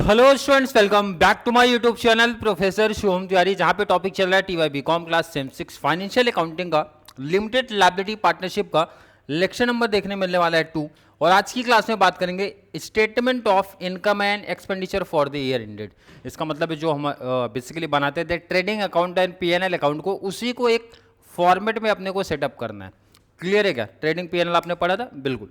Hello students, welcome back to my YouTube channel professor Shubham Tiwari, जहां पे topic चल रहा है TY com class sem 6 financial accounting का लिमिटेड लायबिलिटी पार्टनरशिप का लेक्चर नंबर देखने मिलने वाला है 2। और आज की क्लास में बात करेंगे statement of income and expenditure for the year ended. इसका मतलब है जो हम बेसिकली बनाते थे trading account and PNL account को, उसी को एक फॉर्मेट में अपने को सेटअप करना है। क्लियर है क्या? ट्रेडिंग पीएनएल आपने पढ़ा था, बिल्कुल।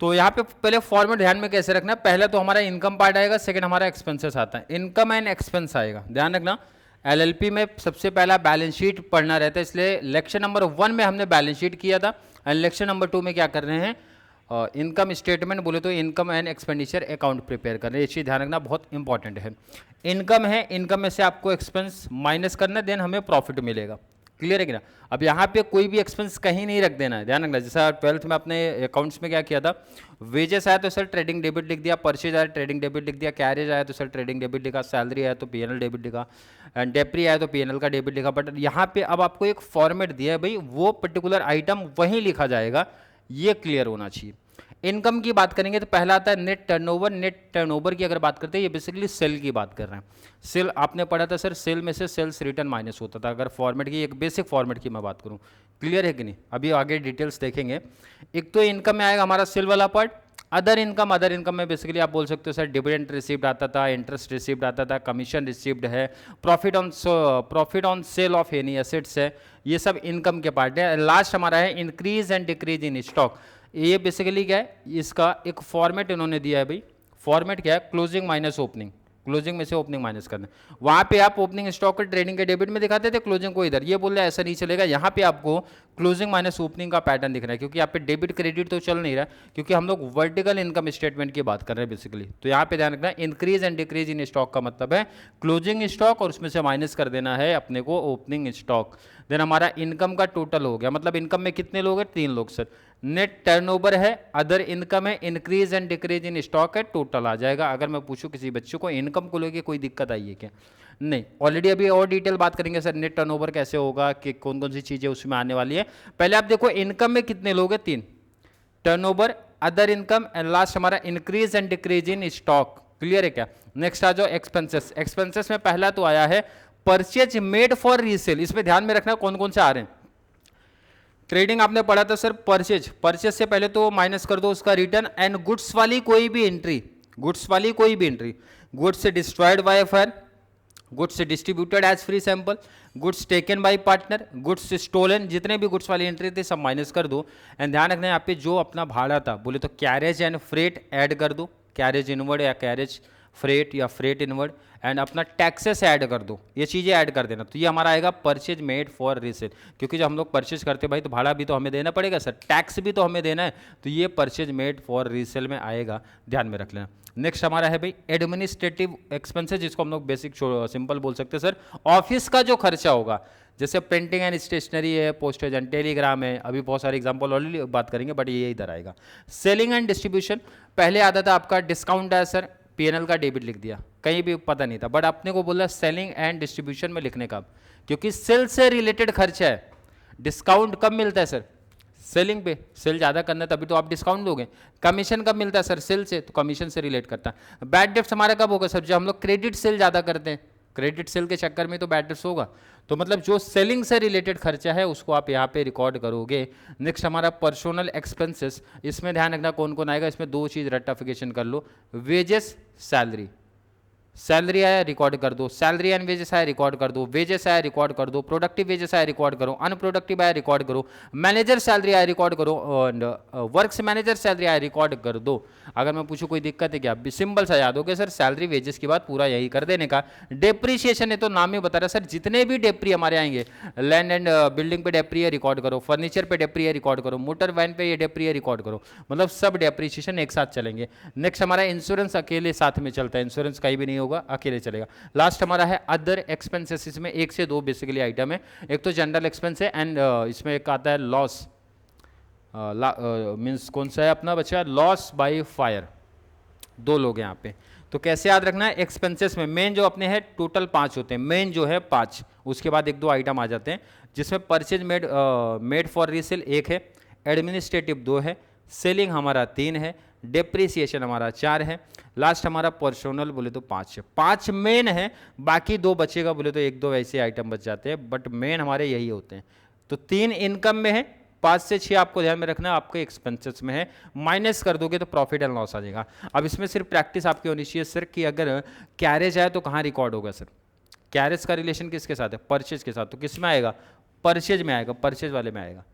तो यहाँ पे पहले फॉर्मेट ध्यान में कैसे रखना है, पहले तो हमारा इनकम पार्ट आएगा, सेकंड हमारा एक्सपेंसेस आता है। इनकम एंड एक्सपेंस आएगा, ध्यान रखना। एलएलपी में सबसे पहला बैलेंस शीट पढ़ना रहता है, इसलिए लेक्चर नंबर 1 में हमने बैलेंस शीट किया था एंड लेक्चर नंबर 2 में क्या कर रहे हैं, इनकम स्टेटमेंट बोले तो income and expenditure account prepare कर रहे हैं। ये चीज़ ध्यान रखना, बहुत इंपॉर्टेंट है। इनकम है, इनकम में से आपको एक्सपेंस माइनस करना, देन हमें प्रॉफिट मिलेगा। क्लियर है कि ना? अब यहाँ पे कोई भी एक्सपेंस कहीं नहीं रख देना है, ध्यान रखना। जैसा 12th में अपने अकाउंट्स में क्या किया था, वेजेस आया तो सर ट्रेडिंग डेबिट लिख दिया, परचेज आया ट्रेडिंग डेबिट लिख दिया, कैरेज आया तो सर ट्रेडिंग डेबिट लिखा, सैलरी आया तो पीएनएल डेबिट लिखा, एंड डेप्री आया तो पीएनएल का डेबिट लिखा। बट यहाँ पे अब आपको एक फॉर्मेट दिया है भाई, वो पर्टिकुलर आइटम वहीं लिखा जाएगा, ये क्लियर होना चाहिए। इनकम की बात करेंगे तो पहला आता है नेट टर्नओवर। नेट टर्नओवर की अगर बात करते हैं, ये बेसिकली सेल की बात कर रहे हैं। सेल आपने पढ़ा था सर, सेल में से सेल्स रिटर्न माइनस होता था, अगर फॉर्मेट की, एक बेसिक फॉर्मेट की मैं बात करूं। क्लियर है कि नहीं? अभी आगे डिटेल्स देखेंगे। एक तो इनकम में आएगा हमारा सेल वाला पार्ट। अदर इनकम में बेसिकली आप बोल सकते हो सर डिविडेंड रिसीव्ड आता था, इंटरेस्ट रिसीव्ड आता था, कमीशन रिसीव्ड है, profit on sale of any assets है, ये सब इनकम के पार्ट है। लास्ट हमारा है increase and decrease in stock. ये बेसिकली क्या है, इसका एक फॉर्मेट इन्होंने दिया है भाई। फॉर्मेट क्या है, क्लोजिंग माइनस ओपनिंग। क्लोजिंग में से ओपनिंग माइनस करना। वहां पे आप ओपनिंग स्टॉक को ट्रेडिंग के डेबिट में दिखाते थे, क्लोजिंग को इधर। ये बोल रहे ऐसा नहीं चलेगा, यहाँ पे आपको क्लोजिंग माइनस ओपनिंग का पैटर्न दिख रहा है, क्योंकि यहाँ पे डेबिट क्रेडिट तो चल नहीं रहा, क्योंकि हम लोग वर्टिकल इनकम स्टेटमेंट की बात कर रहे हैं बेसिकली। तो यहाँ पे ध्यान रखना, increase and decrease in stock का मतलब है क्लोजिंग स्टॉक और उसमें से माइनस कर देना है अपने को ओपनिंग स्टॉक। देन हमारा इनकम का टोटल हो गया, मतलब इनकम में कितने लोग हैं, 3 लोग सर। नेट टर्नओवर है, अदर इनकम है, increase and decrease in stock है, टोटल आ जाएगा। अगर मैं पूछूं किसी बच्चे को इनकम को लेके कोई दिक्कत आई है क्या? नहीं। ऑलरेडी अभी और डिटेल बात करेंगे सर, नेट टर्नओवर कैसे होगा, कि कौन कौन सी चीजें उसमें आने वाली है। पहले आप देखो इनकम में कितने लोग हैं, 3। Turnover, other income and last हमारा increase and decrease in stock. Clear है क्या? नेक्स्ट आ जाओ एक्सपेंसेस। एक्सपेंसेस में पहला तो आया है परचेज मेड फॉर रीसेल। इसमें ध्यान में रखना कौन कौन से आ रहे हैं। ट्रेडिंग आपने पढ़ा था सर, परचेज से पहले तो माइनस कर दो उसका रिटर्न एंड गुड्स वाली कोई भी entry, goods destroyed by fire, goods distributed as free sample, goods taken by partner, goods stolen, जितने भी गुड्स वाली एंट्री थे सब माइनस कर दो। एंड ध्यान रखना यहाँ पे जो अपना भाड़ा था, बोले तो कैरेज एंड फ्रेट ऐड कर दो, कैरेज इनवर्ड या कैरेज फ्रेट या फ्रेट इनवर्ड, एंड अपना टैक्सेस ऐड कर दो, ये चीज़ें ऐड कर देना। तो ये हमारा आएगा परचेज मेड फॉर रीसेल, क्योंकि जब हम लोग परचेज करते भाई तो भाड़ा भी तो हमें देना पड़ेगा सर, टैक्स भी तो हमें देना है, तो ये परचेज मेड फॉर रीसेल में आएगा, ध्यान में रख लेना। नेक्स्ट हमारा है भाई एडमिनिस्ट्रेटिव एक्सपेंसेस, जिसको हम लोग बेसिक सिंपल बोल सकते हैं सर। ऑफिस का जो खर्चा होगा, जैसे प्रिंटिंग एंड स्टेशनरी है, पोस्टेज एंड टेलीग्राम है, अभी बहुत सारे एग्जांपल ऑलरेडी बात करेंगे, बट ये इधर आएगा। सेलिंग एंड डिस्ट्रीब्यूशन, पहले आता था आपका डिस्काउंट है सर, पीएनएल का डेबिट लिख दिया, कहीं भी पता नहीं था, बट अपने को बोला सेलिंग एंड डिस्ट्रीब्यूशन में लिखने का, क्योंकि सेल से रिलेटेड खर्चा है। डिस्काउंट कब मिलता है सर? सेलिंग पे, सेल ज़्यादा करना है तभी तो आप डिस्काउंट दोगे। कमीशन कब मिलता है सर? सेल से, तो कमीशन से रिलेट करता है। बैड डेप्ट हमारा कब होगा सर? जब हम लोग क्रेडिट सेल ज़्यादा करते हैं, क्रेडिट सेल के चक्कर में तो बैड डेप्ट होगा। तो मतलब जो सेलिंग से रिलेटेड खर्चा है उसको आप यहाँ पे रिकॉर्ड करोगे। नेक्स्ट हमारा पर्सनल एक्सपेंसेस, इसमें ध्यान रखना कौन कौन आएगा, इसमें 2 चीज़ रेक्टिफिकेशन कर लो, वेजेस, सैलरी। सैलरी आया रिकॉर्ड कर दो, सैलरी एंड वेजेस आया रिकॉर्ड कर दो, वेजेस आया रिकॉर्ड कर दो, प्रोडक्टिव वेजेस आया रिकॉर्ड करो, अनप्रोडक्टिव आया रिकॉर्ड करो, मैनेजर सैलरी आया रिकॉर्ड करो, वर्क्स मैनेजर सैलरी आया रिकॉर्ड कर दो। अगर मैं पूछूं कोई दिक्कत है क्या, सिंपल सा याद हो गया सर, सैलरी वेजेस की बात पूरा यही कर देने का। डेप्रीशिएशन है तो नाम ही बता रहा सर, जितने भी डेप्री हमारे आएंगे, लैंड एंड बिल्डिंग पे डेप्री है रिकॉर्ड करो, फर्नीचर पे डेप्री है रिकॉर्ड करो, मोटर वैन पे ये डेप्री है रिकॉर्ड करो, मतलब सब डेप्रीशिएशन एक साथ चलेंगे। नेक्स्ट हमारा इंश्योरेंस अकेले साथ में चलता है, इंश्योरेंस कहीं भी नहीं होगा, अकेले चलेगा। लास्ट हमारा है अदर एक्सपेंसेस, इसमें 1 से 2 बेसिकली आइटम है। एक तो जनरल एक्सपेंस है एंड इसमें एक आता है लॉस, मीन्स कौन सा है अपना बच्चा, लॉस बाय फायर। 2 लोग हैं यहाँ पे, तो कैसे याद रखना है, एक्सपेंसेस में मेन जो अपने हैं टोटल 5 होते हैं, मेन जो है 5, उसके बाद 1-2 आइटम आ जाते हैं, जिसमें परचेज मेड फॉर रीसेल 1 है, एडमिनिस्ट्रेटिव 2 है, सेलिंग हमारा 3 है, डेप्रिसिएशन हमारा 4 है, लास्ट हमारा पर्सोनल बोले तो 5 है। 5 मेन है, बाकी 2 बचेगा बोले तो 1-2 वैसे आइटम बच जाते हैं, बट मेन हमारे यही होते हैं। तो 3 इनकम में है, 5 से 6 आपको ध्यान में रखना है, आपके एक्सपेंसेस में है, माइनस कर दोगे तो प्रॉफिट एंड लॉस आ जाएगा। अब इसमें सिर्फ प्रैक्टिस आपकी होनी चाहिए सर कि अगर कैरेज आए तो कहाँ रिकॉर्ड होगा सर, कैरेज का रिलेशन किसके साथ है, परचेज के साथ, तो किस में आएगा, परचेज में आएगा, परचेज वाले में आएगा।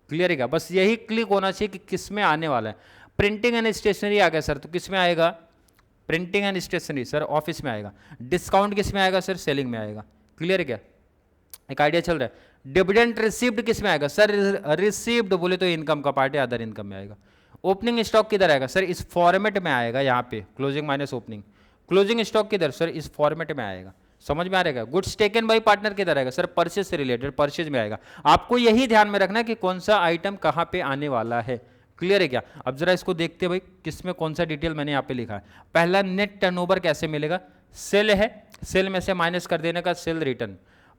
क्लियर है क्या, बस यही क्लिक होना चाहिए कि किस में आने वाला है। प्रिंटिंग एंड स्टेशनरी आ गया सर, तो किस में आएगा, printing and stationery sir office में आएगा। डिस्काउंट किस में आएगा सर, सेलिंग में आएगा। क्लियर है क्या, एक आइडिया चल रहा है। डिविडेंड रिसीव्ड किस में आएगा सर, रिसीव्ड बोले तो इनकम का पार्ट है, अदर इनकम में आएगा। ओपनिंग स्टॉक किधर आएगा सर, इस फॉर्मेट में आएगा, यहाँ पे closing minus opening. Closing stock किधर सर, इस फॉर्मेट में आएगा। समझ में आ रहेगा। गुड्स टेकन बाय पार्टनर किधर आएगा सर, परचेज से रिलेटेड, परचेज में आएगा। आपको यही ध्यान में रखना है कि कौन सा आइटम कहाँ पे आने वाला है। क्लियर है क्या, अब जरा इसको देखते हैं भाई किसमें कौन सा डिटेल मैंने यहाँ पे लिखा है। पहला नेट टर्नओवर कैसे मिलेगा, सेल है, सेल में से माइनस कर देने का sale return,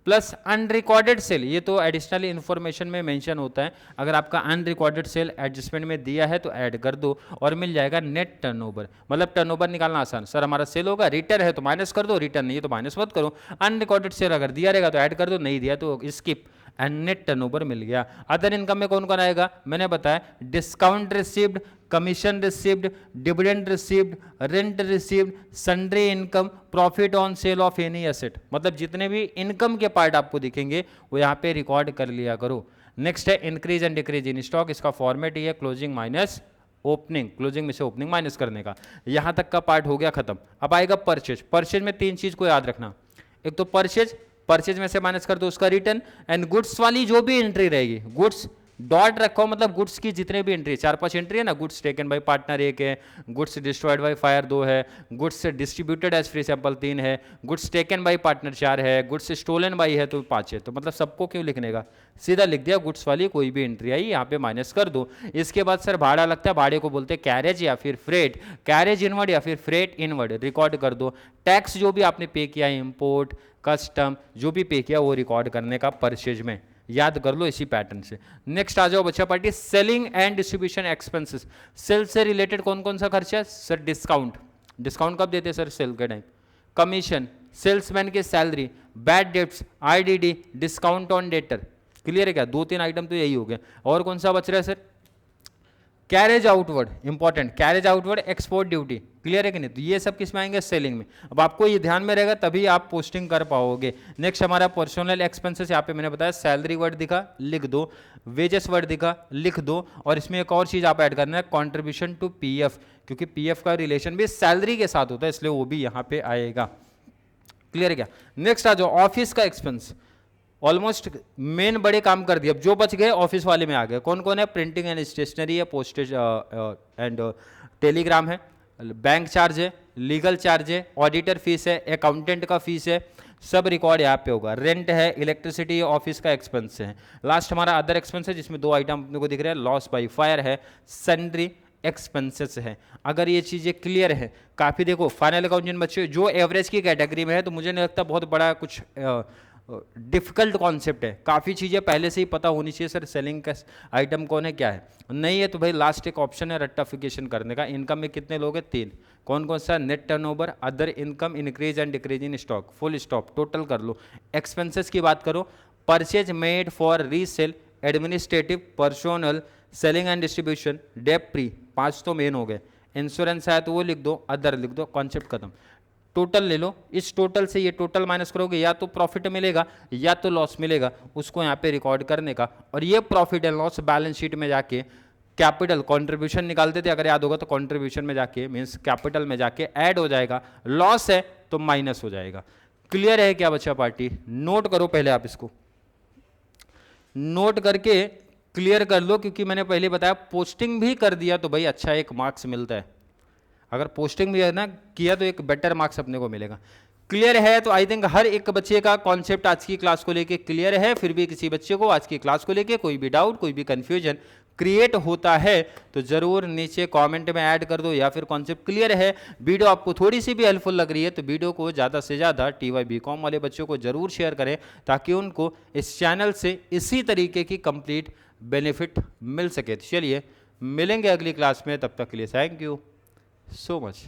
plus unrecorded sale, ये तो एडिशनल इन्फॉर्मेशन में मेंशन होता है। अगर आपका अनरिकॉर्डेड सेल एडजस्टमेंट में दिया है तो ऐड कर दो और मिल जाएगा नेट टर्नओवर। मतलब टर्नओवर निकालना आसान, सर हमारा सेल होगा, रिटर्न है तो माइनस कर दो, रिटर्न नहीं है तो माइनस मत करो। अनरिकॉर्डेड सेल अगर दिया रहेगा तो ऐड कर दो, नहीं दिया तो स्किप, एंड नेट टर्नओवर मिल गया। अदर इनकम में कौन कौन आएगा, मैंने बताया discount received, commission received, dividend received, rent received, sundry income, profit on sale of any asset. मतलब जितने भी इनकम के पार्ट आपको दिखेंगे वो यहाँ पे रिकॉर्ड कर लिया करो। नेक्स्ट है increase and decrease in stock, इसका फॉर्मेट ही है क्लोजिंग माइनस ओपनिंग, क्लोजिंग में से ओपनिंग माइनस करने का। यहाँ तक का पार्ट हो गया खत्म। अब आएगा परचेज। परचेज में 3 चीज को याद रखना, एक तो परचेज, परचेज में से माइनस कर दो उसका रिटर्न, एंड गुड्स वाली जो भी एंट्री रहेगी, गुड्स डॉट रखो, मतलब गुड्स की जितने भी एंट्री, 4-5 एंट्री है ना, गुड्स टेकन बाय पार्टनर 1 है, गुड्स डिस्ट्रॉयड बाय फायर 2 है, goods distributed as free sample 3 है, गुड्स टेकन बाय पार्टनर 4 है, गुड्स स्टोलन बाय है तो 5 है। तो मतलब सबको क्यों लिखने का, सीधा लिख दिया गुड्स वाली कोई भी एंट्री आई यहाँ पे माइनस कर दो। इसके बाद सर भाड़ा लगता है, भाड़े को बोलते हैं कैरेज या फिर फ्रेट, कैरेज इनवर्ड या फिर फ्रेट इनवर्ड, रिकॉर्ड कर दो। टैक्स जो भी आपने पे किया, इंपोर्ट कस्टम जो भी पे किया वो रिकॉर्ड करने का परचेज में, याद कर लो इसी पैटर्न से। नेक्स्ट आ जाओ बच्चा party, selling and distribution expenses. Sale से रिलेटेड कौन कौन सा खर्चा है सर, डिस्काउंट, डिस्काउंट कब देते हैं सर, सेल के टाइम, कमीशन, सेल्समैन की salary, bad debts, IDD, discount on debtor. Clear है क्या, 2-3 आइटम तो यही हो गया। और कौन सा बच रहा है sir, carriage outward, important, carriage outward export duty. Clear है कि नहीं, तो ये सब किस में आएंगे, सेलिंग में। अब आपको ये ध्यान में रहेगा तभी आप पोस्टिंग कर पाओगे। नेक्स्ट हमारा पर्सनल एक्सपेंसेस, यहाँ पे मैंने बताया सैलरी वर्ड दिखा लिख दो, वेजेस वर्ड दिखा लिख दो, और इसमें एक और चीज आप ऐड करना है कॉन्ट्रीब्यूशन टू पीएफ, क्योंकि पीएफ का रिलेशन भी सैलरी के साथ होता है इसलिए वो भी यहाँ पे आएगा। क्लियर है क्या। नेक्स्ट आ जाओ ऑफिस का एक्सपेंस, ऑलमोस्ट मेन बड़े काम कर दिए, अब जो बच गए ऑफिस वाले में आ गए। कौन कौन है, प्रिंटिंग एंड स्टेशनरी है, पोस्टेज एंड टेलीग्राम है, बैंक चार्ज है, लीगल चार्ज है, ऑडिटर फीस है, अकाउंटेंट का फीस है, सब रिकॉर्ड यहाँ पे होगा। रेंट है, इलेक्ट्रिसिटी, ऑफिस का एक्सपेंस है। लास्ट हमारा अदर एक्सपेंस है जिसमें 2 आइटम अपने को दिख रहे हैं, लॉस बाई फायर है, सन्ड्री एक्सपेंसेस है। अगर ये चीज़ें क्लियर है, काफ़ी देखो फाइनल अकाउंट जिन बच्चे जो एवरेज की कैटेगरी में है, तो मुझे नहीं लगता बहुत बड़ा कुछ डिफिकल्ट कॉन्सेप्ट है, काफ़ी चीज़ें पहले से ही पता होनी चाहिए सर, सेलिंग का आइटम कौन है क्या है। नहीं है तो भाई लास्ट एक ऑप्शन है रट्टाफिकेशन करने का। इनकम में कितने लोग हैं, 3, कौन कौन सा, net turnover, other income, increase and decrease in stock, full stop, total कर लो। एक्सपेंसेस की बात करो, purchase made for resale, administrative, personal, selling and distribution, depreciation, 5 तो मेन हो गए। इंश्योरेंस है तो वो लिख दो, अदर लिख दो, कॉन्सेप्ट खत्म। टोटल ले लो, इस टोटल से ये टोटल माइनस करोगे या तो प्रॉफिट मिलेगा या तो लॉस मिलेगा, उसको यहाँ पे रिकॉर्ड करने का। और ये profit and loss balance sheet में जाके कैपिटल कंट्रीब्यूशन निकालते थे, अगर याद होगा तो कंट्रीब्यूशन में जाके मींस कैपिटल में जाके ऐड हो जाएगा, लॉस है तो माइनस हो जाएगा। क्लियर है क्या बच्चा पार्टी, नोट करो पहले, आप इसको नोट करके क्लियर कर लो, क्योंकि मैंने पहले बताया पोस्टिंग भी कर दिया तो भाई अच्छा एक मार्क्स मिलता है। अगर पोस्टिंग भी है ना किया तो एक बेटर मार्क्स अपने को मिलेगा। क्लियर है, तो आई थिंक हर एक बच्चे का कॉन्सेप्ट आज की क्लास को लेके क्लियर है। फिर भी किसी बच्चे को आज की क्लास को लेके कोई भी डाउट, कोई भी कंफ्यूजन क्रिएट होता है तो जरूर नीचे कमेंट में ऐड कर दो, या फिर कॉन्सेप्ट क्लियर है, वीडियो आपको थोड़ी सी भी हेल्पफुल लग रही है तो वीडियो को ज़्यादा से ज़्यादा TYBCom वाले बच्चों को जरूर शेयर करें, ताकि उनको इस चैनल से इसी तरीके की कंप्लीट बेनिफिट मिल सके। चलिए मिलेंगे अगली क्लास में, तब तक के लिए थैंक यू। So much.